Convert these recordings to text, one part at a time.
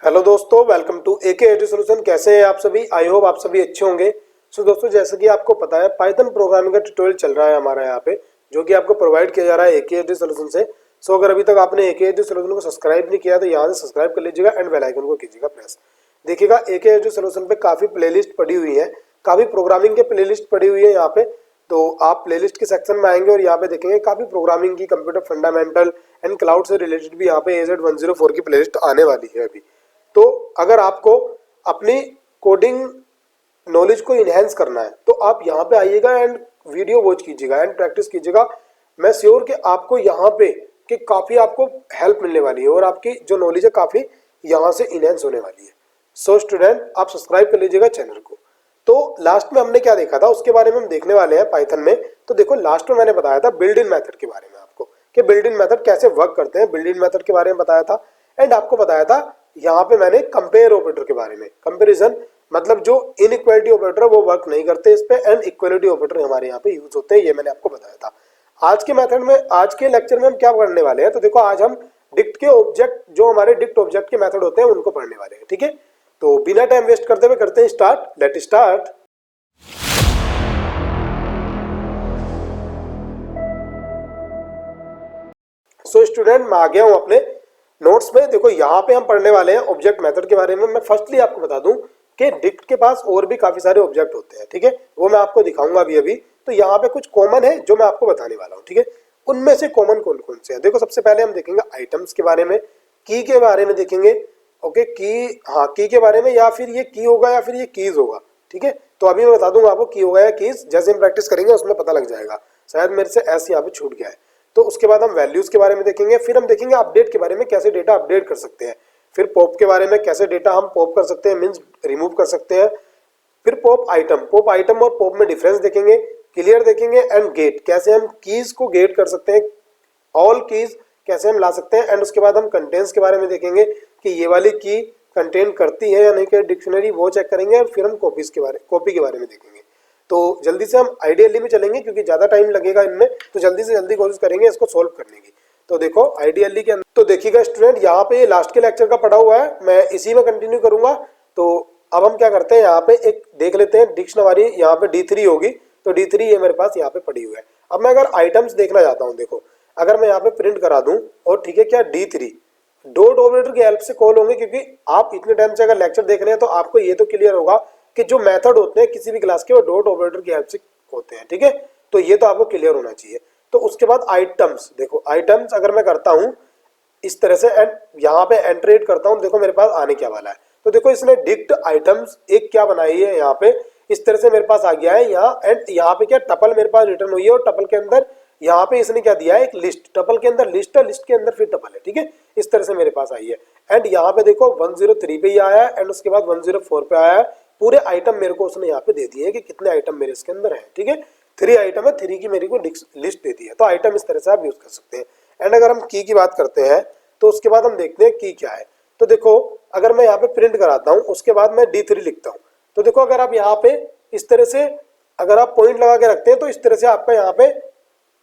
Hello दोस्तों, welcome to A K edu solution. कैसे हैं आप सभी? आई होप आप सभी अच्छे होंगे। सो दोस्तों, जैसे कि आपको पता है पाइथन प्रोग्रामिंग का ट्यूटोरियल चल रहा है हमारा यहाँ पे, जो कि आपको प्रोवाइड किया जा रहा है एके एडु सॉल्यूशन से। सो अगर अभी तक आपने एके एडु सॉल्यूशन को सब्सक्राइब नहीं किया तो यहाँ से सब्सक्राइब कर लीजिएगा एंड बेल आइकन को कीजिएगा प्रेस। देखिएगा एके एडु सॉल्यूशन पे काफ़ी प्लेलिस्ट पड़ी हुई है, काफ़ी प्रोग्रामिंग के प्लेलिस्ट पड़ी हुई है यहाँ पे। तो आप प्लेलिस्ट के सेक्शन में आएंगे और यहाँ पे देखेंगे काफ़ी प्रोग्रामिंग की, कंप्यूटर फंडामेंटल एंड क्लाउड से रिलेटेड भी यहाँ पे AZ104 की प्लेलिस्ट आने वाली है अभी। तो अगर आपको अपनी कोडिंग नॉलेज को इन्हेंस करना है तो आप यहाँ पे आइएगा एंड वीडियो वॉच कीजिएगा एंड प्रैक्टिस कीजिएगा। मैं श्योर कि आपको यहाँ पे कि काफ़ी आपको हेल्प मिलने वाली है और आपकी जो नॉलेज है काफ़ी यहाँ से इन्हेंस होने वाली है। सो स्टूडेंट, आप सब्सक्राइब कर लीजिएगा चैनल को। तो लास्ट में हमने क्या देखा था उसके बारे में हम देखने वाले हैं पाइथन में। तो देखो, लास्ट में मैंने बताया था बिल्ड इन मेथड के बारे में आपको, कि बिल्ड इन मेथड कैसे वर्क करते हैं, बिल्ड इन मेथड के बारे में बताया था। एंड आपको बताया था यहाँ पे मैंने कंपेयर ऑपरेटर के बारे में, कंपैरिजन मतलब जो इनइक्वालिटी ऑपरेटर वो वर्क नहीं करते इस पे एंड इक्वालिटी ऑपरेटर हमारे यहाँ पे यूज होते हैं, ये मैंने आपको बताया था। आज के मेथड में, आज के लेक्चर में हम क्या पढ़ने वाले हैं, तो देखो आज हम डिक्ट के ऑब्जेक्ट, जो हमारे डिक्ट ऑब्जेक्ट के मेथड होते हैं उनको पढ़ने वाले हैं। ठीक है, तो बिना टाइम वेस्ट करते हुए करते हैं start. Let start. So student, मैं आ गया हूं अपने नोट्स में। देखो यहाँ पे हम पढ़ने वाले हैं ऑब्जेक्ट मेथड के बारे में। मैं फर्स्टली आपको बता दूं कि डिक्ट के पास और भी काफी सारे ऑब्जेक्ट होते हैं, ठीक है, वो मैं आपको दिखाऊंगा अभी अभी। तो यहाँ पे कुछ कॉमन है जो मैं आपको बताने वाला हूँ, ठीक है। उनमें से कॉमन कौन कौन से हैं? देखो, सबसे पहले हम देखेंगे आइटम्स के बारे में, की के बारे में देखेंगे। ओके, की, हाँ, की के बारे में, या फिर ये की होगा या फिर ये कीज होगा, ठीक है। तो अभी मैं बता दूंगा आपको की होगा या कीज, जैसे हम प्रैक्टिस करेंगे उसमें पता लग जाएगा। शायद मेरे से एस यहाँ पे छूट गया है। तो उसके बाद हम वैल्यूज के बारे में देखेंगे, फिर हम देखेंगे अपडेट के बारे में, कैसे डेटा अपडेट कर सकते हैं, फिर पॉप के बारे में, कैसे डेटा हम पॉप कर सकते हैं, मीन्स रिमूव कर सकते हैं, फिर पॉप आइटम और पॉप में डिफरेंस देखेंगे, क्लियर देखेंगे, एंड गेट, कैसे हम कीज को गेट कर सकते हैं, ऑल कीज कैसे हम ला सकते हैं। एंड उसके बाद हम कंटेंट्स के बारे में देखेंगे कि ये वाली की कंटेंट करती है या नहीं, कि डिक्शनरी वो चेक करेंगे, और फिर हम कॉपी के बारे में देखेंगे। तो जल्दी से हम आइडियली में चलेंगे क्योंकि ज़्यादा टाइम लगेगा इनमें, तो जल्दी से जल्दी कोशिश करेंगे इसको सॉल्व करने की। तो देखो आइडियली के अंदर, तो देखिएगा स्टूडेंट, यहाँ पे लास्ट के लेक्चर का पढ़ा हुआ है, मैं इसी में कंटिन्यू करूंगा। तो अब हम क्या करते हैं, यहाँ पे एक देख लेते हैं डिक्शन हमारी यहाँ पे D3 होगी, तो D3 ये मेरे पास यहाँ पे पड़ी हुई है। अब मैं अगर आइटम्स देखना चाहता हूँ, देखो अगर मैं यहाँ पे प्रिंट करा दूँ और ठीक है, क्या D3 डॉट ऑपरेटर की हेल्प से कॉल होंगे, क्योंकि आप इतने टाइम से अगर लेक्चर देख रहे हैं तो आपको ये तो क्लियर होगा कि जो मेथड होते हैं किसी भी क्लास के वो डॉट ऑपरेटर की हेल्प से होते हैं, ठीक है। तो ये तो आपको क्लियर होना चाहिए। तो उसके बाद आइटम्स, देखो आइटम्स अगर मैं करता हूँ इस तरह से एंड यहाँ पे एंट्रेट करता हूँ, देखो मेरे पास आने क्या वाला है। तो देखो इसने डिक्ट आइटम्स एक क्या बनाई है यहाँ पे, इस तरह से मेरे पास आ गया है यहाँ। एंड यहाँ पे क्या टपल मेरे पास रिटर्न हुई है, और टपल के अंदर यहाँ पे इसने क्या दिया है, एक लिस्ट, टपल के अंदर लिस्ट है, लिस्ट के अंदर फिर टपल है, ठीक है। इस तरह से मेरे पास आई है। एंड यहाँ पे देखो 103 पे ही आया है एंड उसके बाद 104 पे आया है। पूरे आइटम मेरे को उसने यहाँ पे दे दिए है कि कितने आइटम मेरे इसके अंदर है, ठीक है। 3 आइटम है, 3 की मेरे को लिस्ट दे दी है। तो आइटम इस तरह से आप यूज कर सकते हैं। एंड अगर हम की बात करते हैं तो उसके बाद हम देखते हैं की क्या है। तो देखो अगर मैं यहाँ पे प्रिंट कराता हूँ उसके बाद मैं D3 लिखता हूँ, तो देखो अगर आप यहाँ पे इस तरह से अगर आप पॉइंट लगा के रखते हैं तो इस तरह से आपका यहाँ पे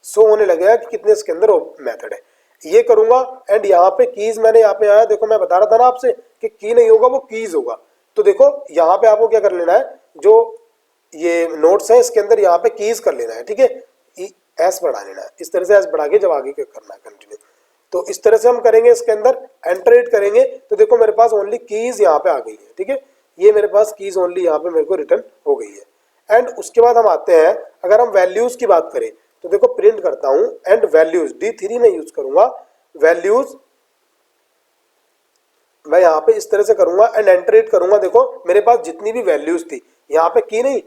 शो होने लगेगा कि कितने इसके अंदर मेथड है। ये करूंगा एंड यहाँ पे कीज मैंने यहाँ पे आया, देखो मैं बता रहा था ना आपसे कि की नहीं होगा वो कीज होगा। तो देखो यहाँ पे आपको क्या कर लेना है, जो ये नोट्स है इसके अंदर यहाँ पे कीज कर लेना है, ठीक है। एस बढ़ा लेना है, इस तरह से एस बढ़ा के जब आगे करना है कंटिन्यू। तो इस तरह से हम करेंगे, इसके अंदर एंटरेट करेंगे तो देखो मेरे पास ओनली कीज यहाँ पे आ गई है, ठीक है। ये मेरे पास कीज ओनली यहाँ पे मेरे को रिटर्न हो गई है। एंड उसके बाद हम आते हैं, अगर हम वैल्यूज की बात करें तो देखो प्रिंट करता हूं एंड वैल्यूज D3 में यूज करूंगा। वैल्यूज मैं यहाँ पे इस तरह से करूंगा एंड एंटरेट करूंगा। देखो मेरे पास जितनी भी वैल्यूज थी यहाँ पे की नहीं,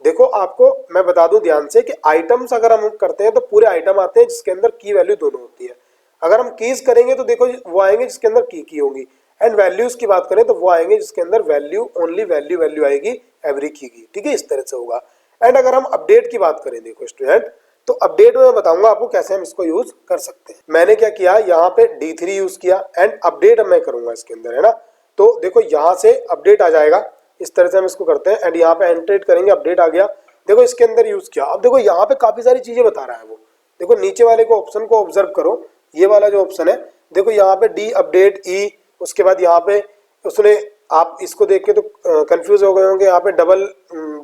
देखो आपको मैं बता दूं ध्यान से कि आइटम्स अगर हम करते हैं तो पूरे आइटम आते हैं जिसके अंदर की वैल्यू दोनों होती है। अगर हम कीज करेंगे तो देखो वो आएंगे जिसके अंदर की होगी। एंड वैल्यूज की बात करें तो वो आएंगे जिसके अंदर वैल्यू, ओनली वैल्यू आएगी एवरी की, ठीक है। इस तरह से होगा। एंड अगर हम अपडेट की बात करें, देखो स्टूडेंट, तो अपडेट में मैं बताऊंगा आपको कैसे हम इसको यूज कर सकते हैं। मैंने क्या किया, यहाँ पे D3 यूज किया एंड अपडेट मैं करूंगा इसके अंदर, है ना। तो देखो यहाँ से अपडेट आ जाएगा, इस तरह से हम इसको करते हैं एंड यहाँ पे एंट्रेट करेंगे, अपडेट आ गया। देखो इसके अंदर यूज किया। अब देखो यहाँ पे काफी सारी चीजें बता रहा है वो, देखो नीचे वाले को ऑप्शन को ऑब्जर्व करो, ये वाला जो ऑप्शन है देखो यहाँ पे डी अपडेट ई, उसके बाद यहाँ पे उसने आप इसको देख के तो कंफ्यूज हो गए होंगे, यहाँ पे डबल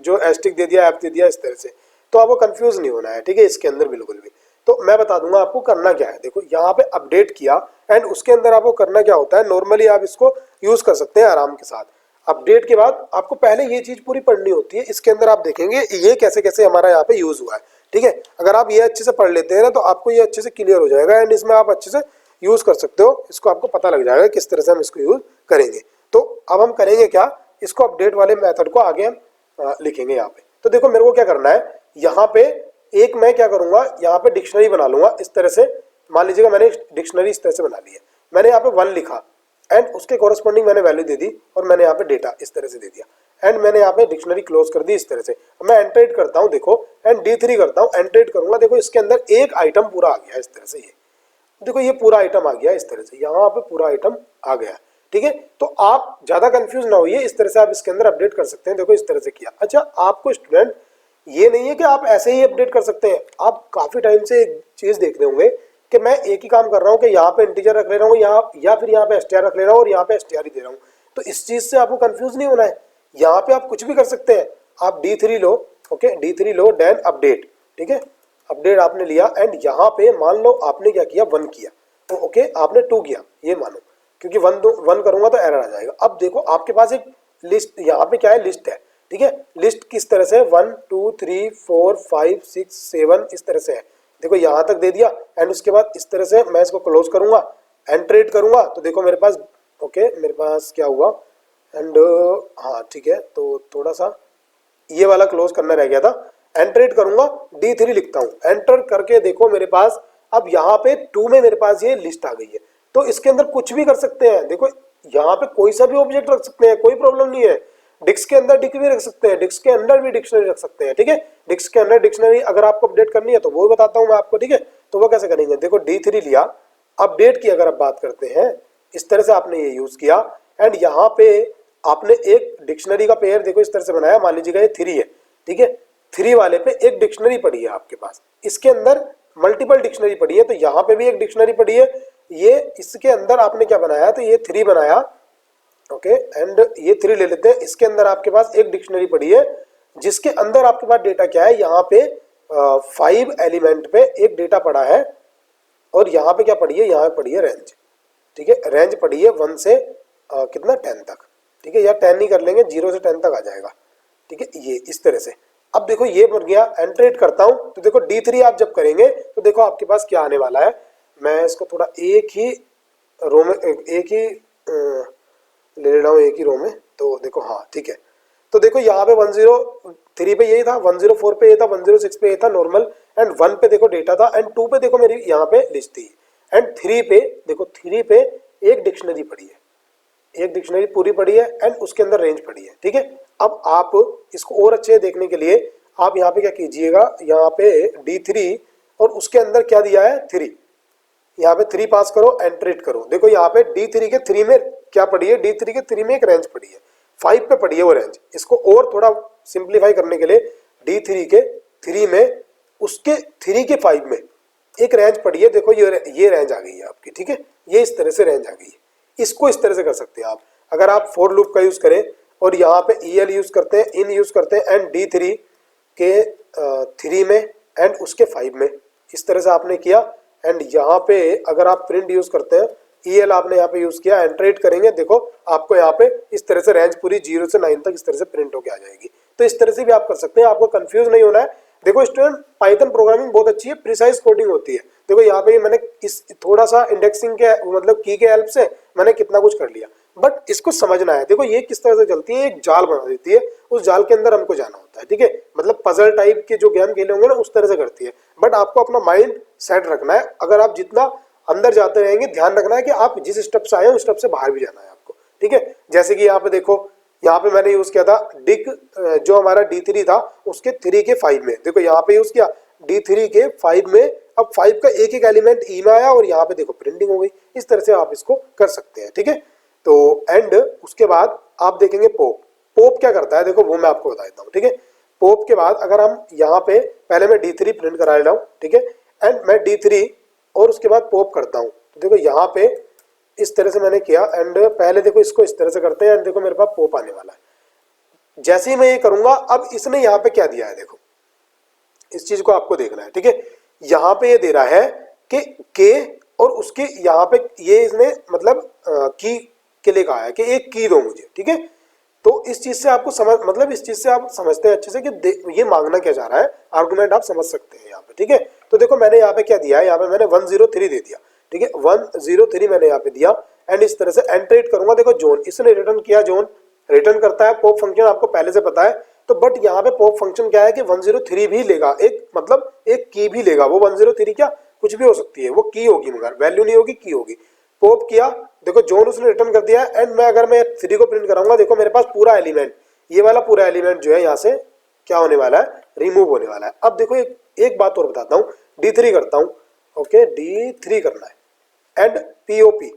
जो एस्टिक दे दिया, ऐप दे दिया इस तरह से, तो आपको कंफ्यूज नहीं होना है, ठीक है, इसके अंदर बिल्कुल भी। तो मैं बता दूंगा आपको करना क्या है। देखो यहाँ पे अपडेट किया एंड उसके अंदर आपको करना क्या होता है, नॉर्मली आप इसको यूज कर सकते हैं आराम के साथ। अपडेट के बाद आपको पहले ये चीज पूरी पढ़नी होती है, इसके अंदर आप देखेंगे ये कैसे कैसे हमारा यहाँ पे यूज हुआ है, ठीक है। अगर आप ये अच्छे से पढ़ लेते हैं ना तो आपको ये अच्छे से क्लियर हो जाएगा एंड इसमें आप अच्छे से यूज कर सकते हो, इसको आपको पता लग जाएगा किस तरह से हम इसको यूज करेंगे। तो अब हम करेंगे क्या, इसको अपडेट वाले मेथड को आगे हम लिखेंगे यहाँ पे। तो देखो मेरे को क्या करना है, यहाँ पे एक मैं क्या करूंगा, यहाँ पे डिक्शनरी बना लूंगा इस तरह से। मान लीजिएगा मैंने डिक्शनरी इस तरह से बना ली है, मैंने यहाँ पे 1 लिखा एंड उसके कॉरेस्पॉन्डिंग मैंने वैल्यू दे दी और मैंने यहाँ पे डेटा इस तरह से दे दिया एंड मैंने यहाँ पे डिक्शनरी क्लोज कर दी इस तरह से। मैं एंटरेट करता हूँ देखो एंड D3 करता हूँ, एंटरेट करूंगा, देखो इसके अंदर एक आइटम पूरा आ गया इस तरह से। ये देखो ये पूरा आइटम आ गया इस तरह से, यहाँ पे पूरा आइटम आ गया, ठीक है। तो आप ज्यादा कंफ्यूज ना होइए, इस तरह से आप इसके अंदर अपडेट कर सकते हैं। देखो इस तरह से किया। अच्छा आपको स्टूडेंट ये नहीं है कि आप ऐसे ही अपडेट कर सकते हैं, आप काफी टाइम से एक चीज देख रहे होंगे कि मैं एक ही काम कर रहा हूँ कि यहाँ पे इंटीजर रख ले रहा हूँ यहाँ, या फिर यहाँ पे str रख ले रहा हूँ और यहाँ पे str ही दे रहा हूँ। तो इस चीज से आपको कंफ्यूज नहीं होना है, यहाँ पे आप कुछ भी कर सकते हैं। आप D3 लो, ओके, D3 लो देन अपडेट, ठीक है, अपडेट आपने लिया एंड यहाँ पे मान लो आपने क्या किया, 1 किया, तो ओके आपने 2 किया, ये मानो, क्योंकि 1 करूंगा तो एरर आ जाएगा। अब देखो आपके पास एक लिस्ट यहाँ पे क्या है, लिस्ट है, ठीक है। लिस्ट किस तरह से 1 2 3 4 5 6 7 इस तरह से है। देखो यहाँ तक दे दिया एंड उसके बाद इस तरह से मैं इसको क्लोज करूंगा, एंटरेट करूंगा, तो देखो मेरे पास ओके, मेरे पास क्या हुआ एंड हाँ ठीक है, तो थोड़ा सा ये वाला क्लोज करना रह गया था। एंटरेट करूंगा, D3 लिखता हूँ, एंटर करके देखो मेरे पास अब यहाँ पे 2 में मेरे पास ये लिस्ट आ गई है। तो इसके अंदर कुछ भी कर सकते हैं, देखो यहाँ पे कोई सा भी ऑब्जेक्ट रख सकते हैं, कोई प्रॉब्लम नहीं है। डिस्क के अंदर डिक भी रख सकते हैं, डिस्क के अंदर भी डिक्शनरी रख सकते हैं, ठीक है। डिस्क के अंदर डिक्शनरी अगर आपको अपडेट करनी है तो वो बताता हूँ मैं आपको, ठीक है। तो वो कैसे करेंगे, देखो D3 लिया, अपडेट की अगर आप बात करते हैं इस तरह से आपने ये यूज किया एंड यहाँ पे आपने एक डिक्शनरी का पेयर देखो इस तरह से बनाया। मान लीजिएगा ये 3 है, ठीक है, 3 वाले पे एक डिक्शनरी पड़ी है आपके पास, इसके अंदर मल्टीपल डिक्शनरी पड़ी है, तो यहाँ पे भी एक डिक्शनरी पड़ी है। ये इसके अंदर आपने क्या बनाया, तो ये 3 बनाया, ओके, एंड ये 3 ले लेते हैं। इसके अंदर आपके पास एक डिक्शनरी पड़ी है जिसके अंदर आपके पास डेटा क्या है, यहाँ पे 5 एलिमेंट पे एक डेटा पड़ा है और यहाँ पे क्या पड़ी है, यहाँ पे पड़ी है रेंज, ठीक है। रेंज पड़ी है 1 से कितना 10 तक, ठीक है, या 10 नहीं कर लेंगे, 0 से 10 तक आ जाएगा, ठीक है, ये इस तरह से। अब देखो ये बन गया, एंटरेट करता हूं तो देखो D3 आप जब करेंगे तो देखो आपके पास क्या आने वाला है। मैं इसको थोड़ा एक ही रो में एक ही ले रहा हूँ, एक ही रो में, तो देखो हाँ ठीक है। तो देखो यहाँ पे 103 पे यही था, 104 पे ये था, 106 पे ये था नॉर्मल एंड 1 पे देखो डेटा था एंड 2 पे देखो मेरी यहाँ पे लिस्ट थी एंड 3 पे देखो 3 पे एक डिक्शनरी पड़ी है, एक डिक्शनरी पूरी पड़ी है एंड उसके अंदर रेंज पड़ी है, ठीक है। अब आप इसको और अच्छे देखने के लिए आप यहाँ पे क्या कीजिएगा, यहाँ पे D3 और उसके अंदर क्या दिया है 3, यहाँ पे 3 पास करो, एंटरेट करो। देखो यहाँ पे D3 के 3 में क्या पड़ी है, D3 के 3 में एक रेंज पड़ी है, 5 पे पड़ी है वो रेंज। इसको और थोड़ा सिंप्लीफाई करने के लिए D3 के 3 में उसके 3 के 5 में एक रेंज पड़ी है, देखो ये रेंज आ गई है आपकी, ठीक है, ये इस तरह से रेंज आ गई है। इसको इस तरह से कर सकते हैं आप, अगर आप फॉर लूप का यूज करें और यहाँ पे EL यूज करते हैं, इन यूज करते हैं एंड D3 के 3 में एंड उसके 5 में, इस तरह से आपने किया एंड यहाँ पे अगर आप प्रिंट यूज करते हैं, EL आपने यहाँ पे यूज किया, एंटरेट करेंगे, देखो आपको यहाँ पे इस तरह से रेंज पूरी 0 से 9 तक इस तरह से प्रिंट होके आ जाएगी। तो इस तरह से भी आप कर सकते हैं, आपको कंफ्यूज नहीं होना है। देखो स्टूडेंट पाइथन प्रोग्रामिंग बहुत अच्छी है, प्रिसाइज कोडिंग होती है। देखो यहाँ पे मैंने इस थोड़ा सा इंडेक्सिंग के मतलब की के हेल्प से मैंने कितना कुछ कर लिया, बट इसको समझना है। देखो ये किस तरह से चलती है, एक जाल बना देती है, उस जाल के अंदर हमको जाना होता है, ठीक है, मतलब पजल टाइप के जो गेम खेले होंगे ना उस तरह से करती है। बट आपको अपना माइंड सेट रखना है, अगर आप जितना अंदर जाते रहेंगे ध्यान रखना है कि आप जिस स्टेप से आए हैं उस स्टेप से बाहर भी जाना है आपको, ठीक है। जैसे कि यहाँ पे देखो, यहाँ पे मैंने यूज किया था डिक, जो हमारा D3 था उसके 3 के 5 में, देखो यहाँ पे यूज किया D3 के 5 में। अब 5 का एक एक एलिमेंट ई में आया और यहाँ पे देखो प्रिंटिंग हो गई। इस तरह से आप इसको कर सकते हैं, ठीक है। तो एंड उसके बाद आप देखेंगे पोप क्या करता है, देखो वो मैं आपको बता देता हूँ, ठीक है। पोप के बाद अगर हम यहाँ पे पहले मैं D3 प्रिंट करा ले रहा हूँ, ठीक है, एंड मैं D3 और उसके बाद पोप करता हूँ, तो देखो यहाँ पे इस तरह से मैंने किया एंड पहले देखो इसको इस तरह से करते हैं एंड देखो मेरे पास पॉप आने वाला है। जैसे ही मैं ये करूंगा, अब इसने यहाँ पे क्या दिया है, देखो इस चीज को आपको देखना है, ठीक है। यहाँ पे ये दे रहा है कि के और उसके यहाँ पे ये इसने मतलब की के लिए कहा है कि एक की दो मुझे, ठीक है। तो इस चीज से आपको समझ मतलब इस चीज से आप समझते हैं अच्छे से कि ये मांगना क्या चाह रहा है, आर्गुमेंट आप समझ सकते हैं यहाँ पे, ठीक है। तो देखो मैंने यहाँ पे क्या दिया है, यहाँ पे मैंने 103 दे दिया, ठीक है। 103 मैंने यहाँ पे दिया एंड इस तरह से एंटर करूंगा। देखो जोन इसने रिटर्न किया, जोन रिटर्न करता है। पॉप फंक्शन आपको पहले से पता है, तो बट यहाँ पे पॉप फंक्शन क्या है कि 103 भी लेगा, एक मतलब एक की भी लेगा। वो 103 क्या कुछ भी हो सकती है, वो की होगी मगर वैल्यू नहीं होगी, की होगी। पॉप किया, देखो जोन उसने रिटर्न कर दिया एंड मैं अगर मैं 3 को प्रिंट कराऊंगा, देखो मेरे पास पूरा एलिमेंट, ये वाला पूरा एलिमेंट जो है यहाँ से क्या होने वाला है, रिमूव होने वाला है। अब देखो एक बात और बताता हूँ, D3 करता हूँ, ओके D3 करना है एंड POP।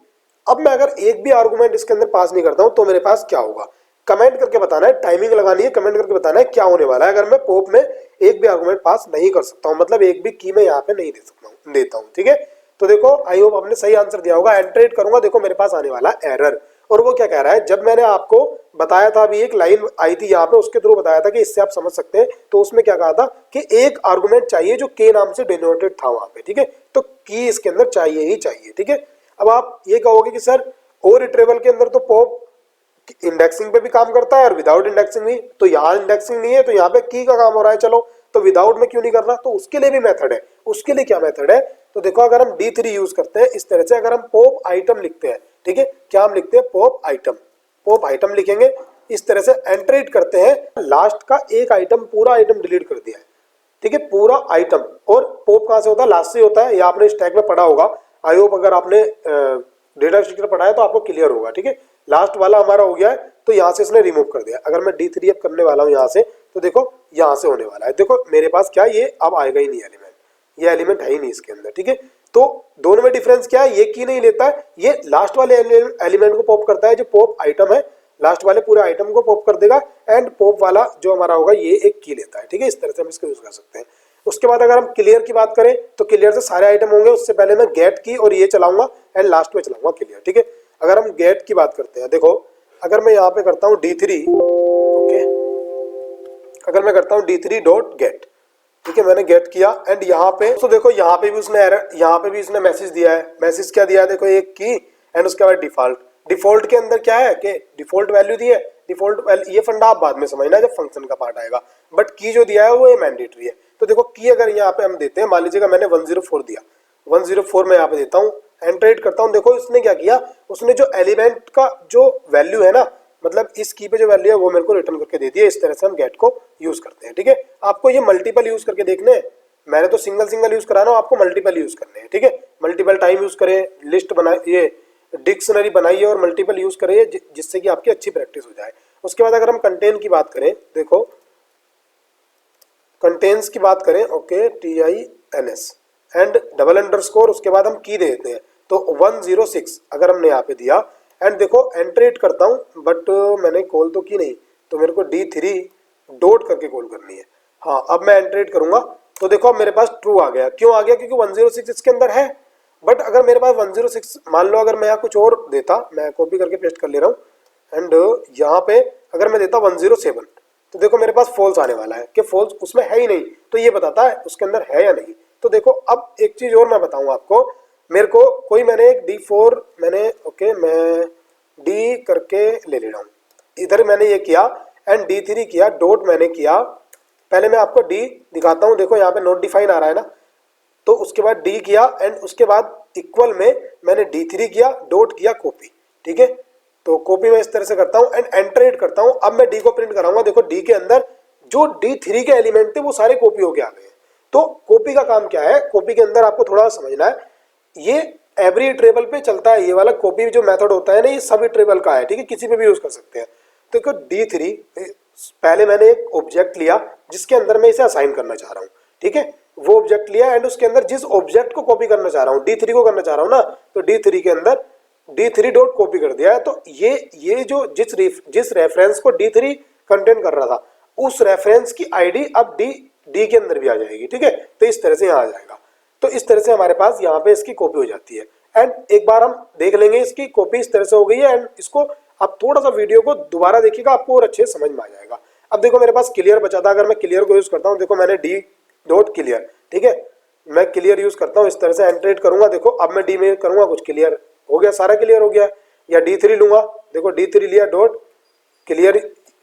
अब मैं अगर एक भी आर्गुमेंट इसके अंदर पास नहीं करता हूँ तो मेरे पास क्या होगा, कमेंट करके बताना है, टाइमिंग लगानी है, कमेंट करके बताना है क्या होने वाला है अगर मैं पॉप में एक भी आर्गुमेंट पास नहीं कर सकता हूँ, मतलब एक भी की मैं यहाँ पे नहीं दे सकता हूँ, देता हूँ, ठीक है। तो देखो आई होप आपने सही आंसर दिया होगा। एंटर करूंगा, देखो मेरे पास आने वाला एरर। और वो क्या कह रहा है, जब मैंने आपको बताया था, अभी एक लाइन आई थी यहाँ पे, उसके थ्रू बताया था कि इससे आप समझ सकते हैं, तो उसमें क्या कहा था कि एक आर्गुमेंट चाहिए जो के नाम से डिनोटेड था वहां पे, ठीक है। तो की इसके अंदर चाहिए ही चाहिए, ठीक है। अब आप ये कहोगे कि सर और इटरेबल के अंदर तो पॉप इंडेक्सिंग पे भी काम करता है और विदाउट इंडेक्सिंग भी, तो यहाँ इंडेक्सिंग नहीं है तो यहाँ पे की का काम हो रहा है, चलो तो विदाउट में क्यों नहीं कर रहा, तो उसके लिए भी मेथड है। उसके लिए क्या मेथड है, तो देखो अगर हम D3 यूज करते हैं इस तरह से, अगर हम पॉप आइटम लिखते हैं, ठीक है, क्या हम लिखते हैं पॉप आइटम लिखेंगे, इस तरह से एंटर करते हैं, लास्ट का एक आइटम पूरा आइटम डिलीट कर दिया है, ठीक है, पूरा आइटम। और पॉप कहां से होता है, लास्ट से होता है, या आपने स्टैक में पढ़ा होगा, आई होप अगर आपने डेटा स्ट्रक्चर पढ़ा है तो आपको क्लियर होगा, ठीक है। लास्ट वाला हमारा हो गया है तो यहाँ से इसने रिमूव कर दिया। अगर मैं D3 अब करने वाला हूँ यहाँ से, तो देखो यहाँ से होने वाला है, देखो मेरे पास क्या ये अब आएगा ही नहीं एलिमेंट, ये एलिमेंट है ही नहीं इसके अंदर, ठीक है। तो दोनों में डिफरेंस क्या है, ये की नहीं लेता है, ये लास्ट वाले एलिमेंट को पॉप करता है, जो पॉप आइटम है लास्ट वाले पूरे आइटम को पॉप कर देगा एंड पॉप वाला जो हमारा होगा ये एक की लेता है, ठीक है। इस तरह से हम इसको यूज कर सकते हैं। उसके बाद अगर हम क्लियर की बात करें तो क्लियर से सारे आइटम होंगे, उससे पहले मैं गेट की और ये चलाऊंगा एंड लास्ट में चलाऊंगा क्लियर, ठीक है। अगर हम गेट की बात करते हैं, देखो अगर मैं यहाँ पे करता हूँ D3, ओके, अगर मैं करता हूँ D3 डॉट गेट, ठीक है, मैंने गेट किया एंड यहाँ पे तो देखो यहाँ पे भी उसने एरर, यहाँ पे भी उसने मैसेज दिया है। मैसेज क्या दिया है, देखो एक की एंड उसके बाद डिफॉल्ट के अंदर क्या है कि डिफॉल्ट वैल्यू दी है, डिफॉल्ट ये फंडा आप बाद में समझना जब फंक्शन का पार्ट आएगा, बट की जो दिया है वो ये मैंडेटरी है। तो देखो की अगर यहाँ पे हम देते हैं, मान लीजिएगा मैंने 104 दिया, 104 में यहाँ पे देता हूँ, एंटर करता हूँ, देखो इसने क्या किया, उसने जो एलिमेंट का जो वैल्यू है ना, मतलब इस की पे जो वैल्यू है वो मेरे को रिटर्न करके दे दिया। इस तरह से हम गेट को यूज करते हैं, ठीक है। आपको ये मल्टीपल यूज करके देखने हैं, मैंने तो सिंगल यूज करा रहा हूँ, आपको मल्टीपल यूज करने हैं, ठीक है। मल्टीपल टाइम यूज करें, लिस्ट बनाइए, डिक्शनरी बनाइए और मल्टीपल यूज करें, जिससे कि आपकी अच्छी प्रैक्टिस हो जाए। उसके बाद अगर हम कंटेन की बात करें, देखो कंटेन्स की बात करें, okay TINS and double underscore, उसके बाद हम की देते हैं, तो 106 अगर हमने यहाँ पे दिया एंड देखो एंटर करता हूँ, बट मैंने कॉल तो की नहीं, तो मेरे को D3 डॉट करके कॉल करनी है। हाँ अब मैं एंटर करूंगा तो देखो अब मेरे पास ट्रू आ गया। क्यों आ गया, क्योंकि 106 इसके अंदर है। बट अगर मेरे पास 106 मान लो अगर मैं यहाँ कुछ और देता, मैं कॉपी करके पेस्ट कर ले रहा हूँ एंड यहाँ पे अगर मैं देता 107, तो देखो मेरे पास फॉल्स आने वाला है कि फॉल्स उसमें है ही नहीं, तो ये बताता है उसके अंदर है या नहीं। तो देखो अब एक चीज और मैं बताऊंगा आपको, मेरे को कोई मैंने एक D4 मैंने ओके मैं D करके ले रहा हूँ, इधर मैंने ये किया एंड D3 किया, डॉट मैंने किया, पहले मैं आपको D दिखाता हूँ, देखो यहाँ पे नॉट डिफाइन आ रहा है ना, तो उसके बाद D किया एंड उसके बाद इक्वल में मैंने D3 किया, डॉट किया कॉपी, ठीक है। तो कॉपी मैं इस तरह से करता हूँ एंड एंटर करता हूँ। अब मैं D को प्रिंट कराऊंगा, देखो D के अंदर जो D3 के एलिमेंट थे वो सारे कॉपी होके आ गए। तो कॉपी का काम क्या है, कॉपी के अंदर आपको थोड़ा समझना है, ये एवरी इटरेबल पे चलता है, ये वाला कॉपी जो मेथड होता है ना, ये सब इटरेबल का है, ठीक है, किसी पे भी यूज कर सकते हैं। तो देखो D3 पहले मैंने एक ऑब्जेक्ट लिया जिसके अंदर मैं इसे असाइन करना चाह रहा हूँ, ठीक है, वो ऑब्जेक्ट लिया एंड उसके अंदर जिस ऑब्जेक्ट को कॉपी करना चाह रहा हूँ, D3 को करना चाह रहा हूँ ना, तो D3 के अंदर D3 डॉट कॉपी कर दिया है। तो ये जो जिस रेफरेंस को D3 कंटेंट कर रहा था, उस रेफरेंस की आईडी अब D के अंदर भी आ जाएगी, ठीक है। तो इस तरह से यहाँ आ जाएगा, तो इस तरह से हमारे पास यहाँ पे इसकी कॉपी हो जाती है। एंड एक बार हम देख लेंगे इसकी कॉपी इस तरह से हो गई है एंड इसको आप थोड़ा सा वीडियो को दोबारा देखिएगा, आपको और अच्छे समझ में आ जाएगा। अब देखो मेरे पास क्लियर बचा था, अगर मैं क्लियर को यूज करता हूँ, देखो मैंने डी डॉट क्लियर, ठीक है, मैं क्लियर यूज करता हूँ, इस तरह से एंटर करूंगा, देखो अब मैं डी में करूंगा कुछ क्लियर हो गया, सारा क्लियर हो गया। या D3 लूंगा, देखो D3 लिया, डॉट क्लियर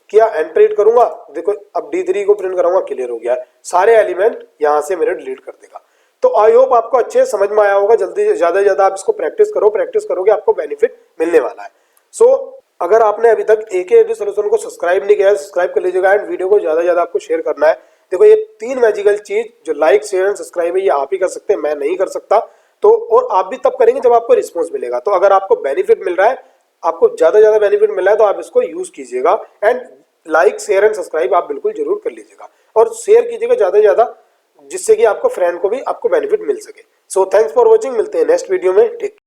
किया, एंटर करूंगा, देखो अब D3 को प्रिंट कराऊंगा, क्लियर हो गया, सारे एलिमेंट यहाँ से मेरे डिलीट कर देगा। तो आई होप आपको अच्छे समझ में आया होगा। जल्दी ज्यादा से ज्यादा आप इसको प्रैक्टिस करो, प्रैक्टिस करोगे आपको बेनिफिट मिलने वाला है। सो अगर आपने अभी तक AK सॉल्यूशन को सब्सक्राइब नहीं किया है, सब्सक्राइब कर लीजिएगा एंड वीडियो को ज्यादा से ज्यादा आपको शेयर करना है। देखो ये 3 मैजिकल चीज जो लाइक शेयर एंड सब्सक्राइब है, ये आप ही कर सकते हैं, मैं नहीं कर सकता। तो और आप भी तब करेंगे जब आपको रिस्पॉन्स मिलेगा। तो अगर आपको बेनिफिट मिल रहा है, आपको ज्यादा से ज्यादा बेनिफिट मिल रहा है, तो आप इसको यूज कीजिएगा and like share and subscribe आप बिल्कुल जरूर कर लीजिएगा और शेयर कीजिएगा ज्यादा से ज्यादा, जिससे कि आपको फ्रेंड को भी आपको बेनिफिट मिल सके। सो थैंक्स फॉर वॉचिंग, मिलते हैं नेक्स्ट वीडियो में, टेक केयर।